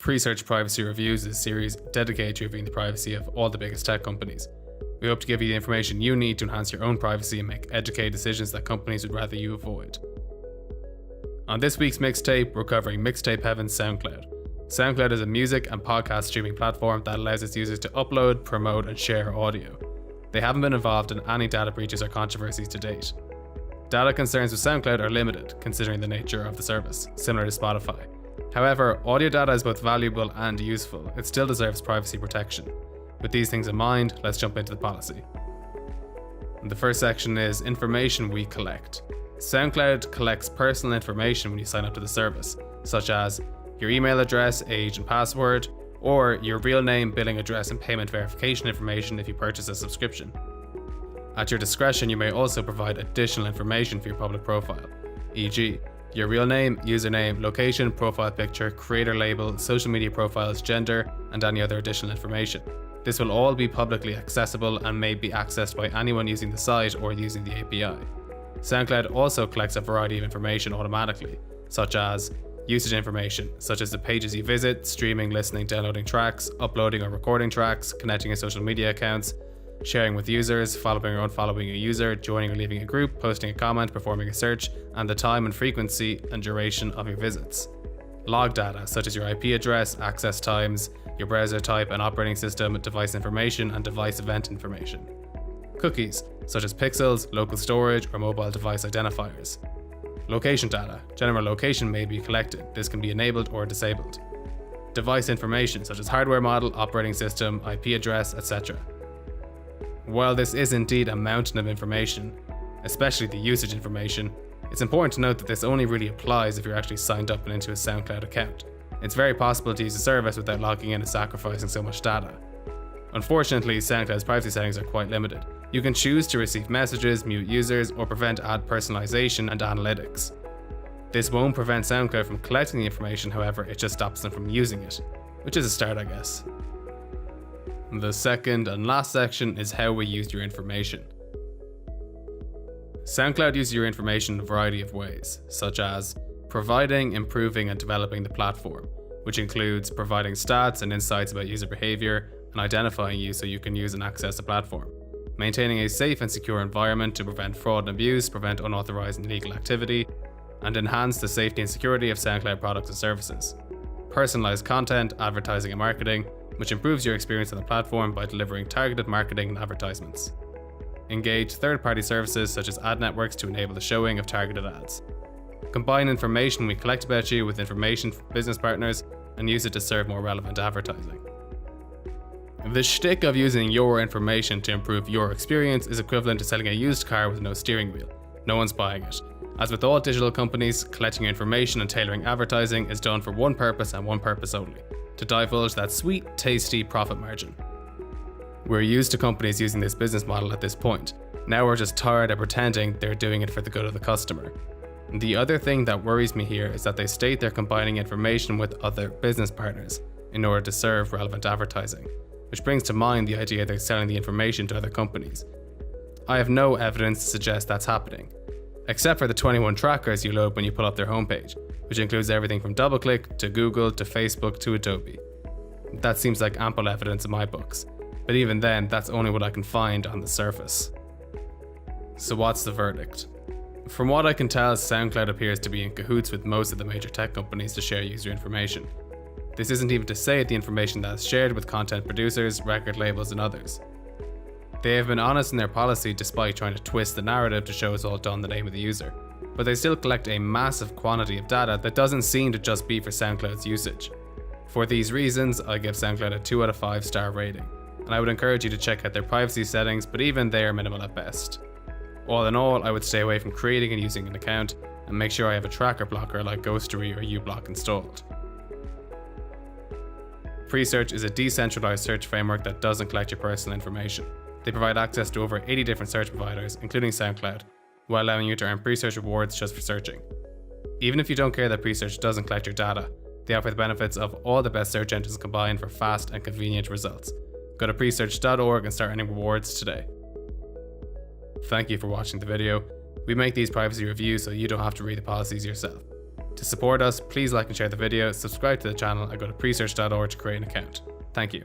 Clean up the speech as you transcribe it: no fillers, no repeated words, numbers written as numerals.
Presearch Privacy Reviews is a series dedicated to reviewing the privacy of all the biggest tech companies. We hope to give you the information you need to enhance your own privacy and make educated decisions that companies would rather you avoid. On this week's mixtape, we're covering Mixtape Heaven's Soundcloud. Soundcloud is a music and podcast streaming platform that allows its users to upload, promote, and share audio. They haven't been involved in any data breaches or controversies to date. Data concerns with Soundcloud are limited, considering the nature of the service, similar to Spotify. However, audio data is both valuable and useful. It still deserves privacy protection. With these things in mind, let's jump into the policy. The first section is information we collect. SoundCloud collects personal information when you sign up to the service, such as your email address, age and password, or your real name, billing address, and payment verification information if you purchase a subscription. At your discretion, you may also provide additional information for your public profile, e.g., your real name, username, location, profile picture, creator label, social media profiles, gender, and any other additional information. This will all be publicly accessible and may be accessed by anyone using the site or using the API. SoundCloud also collects a variety of information automatically, such as usage information, such as the pages you visit, streaming, listening, downloading tracks, uploading or recording tracks, connecting your social media accounts, sharing with users, following or unfollowing a user, joining or leaving a group, posting a comment, performing a search, and the time and frequency and duration of your visits. Log data, such as your IP address, access times, your browser type and operating system, device information, and device event information. Cookies, such as pixels, local storage, or mobile device identifiers. Location data, general location may be collected. This can be enabled or disabled. Device information, such as hardware model, operating system, IP address, etc. While this is indeed a mountain of information, especially the usage information, it's important to note that this only really applies if you're actually signed up and into a SoundCloud account. It's very possible to use the service without logging in and sacrificing so much data. Unfortunately, SoundCloud's privacy settings are quite limited. You can choose to receive messages, mute users, or prevent ad personalization and analytics. This won't prevent SoundCloud from collecting the information, however, it just stops them from using it, which is a start, I guess. The second and last section is how we use your information. SoundCloud uses your information in a variety of ways, such as providing, improving, and developing the platform, which includes providing stats and insights about user behavior and identifying you so you can use and access the platform, maintaining a safe and secure environment to prevent fraud and abuse, prevent unauthorized and illegal activity, and enhance the safety and security of SoundCloud products and services, personalized content, advertising and marketing, which improves your experience on the platform by delivering targeted marketing and advertisements. Engage third-party services such as ad networks to enable the showing of targeted ads. Combine information we collect about you with information from business partners and use it to serve more relevant advertising. The shtick of using your information to improve your experience is equivalent to selling a used car with no steering wheel. No one's buying it. As with all digital companies, collecting your information and tailoring advertising is done for one purpose and one purpose only: to divulge that sweet, tasty profit margin. We're used to companies using this business model at this point. Now we're just tired of pretending they're doing it for the good of the customer. The other thing that worries me here is that they state they're combining information with other business partners in order to serve relevant advertising, which brings to mind the idea they're selling the information to other companies. I have no evidence to suggest that's happening, except for the 21 trackers you load when you pull up their homepage, which includes everything from DoubleClick to Google to Facebook to Adobe. That seems like ample evidence in my books, but even then, that's only what I can find on the surface. So what's the verdict? From what I can tell, SoundCloud appears to be in cahoots with most of the major tech companies to share user information. This isn't even to say the information that is shared with content producers, record labels, and others. They have been honest in their policy despite trying to twist the narrative to show it's all done in the name of the user, but they still collect a massive quantity of data that doesn't seem to just be for SoundCloud's usage. For these reasons, I give SoundCloud a 2 out of 5 star rating, and I would encourage you to check out their privacy settings, but even they are minimal at best. All in all, I would stay away from creating and using an account, and make sure I have a tracker blocker like Ghostery or uBlock installed. Presearch is a decentralized search framework that doesn't collect your personal information. They provide access to over 80 different search providers, including SoundCloud, while allowing you to earn Presearch rewards just for searching. Even if you don't care that Presearch doesn't collect your data, they offer the benefits of all the best search engines combined for fast and convenient results. Go to presearch.org and start earning rewards today. Thank you for watching the video. We make these privacy reviews so you don't have to read the policies yourself. To support us, please like and share the video, subscribe to the channel, and go to presearch.org to create an account. Thank you.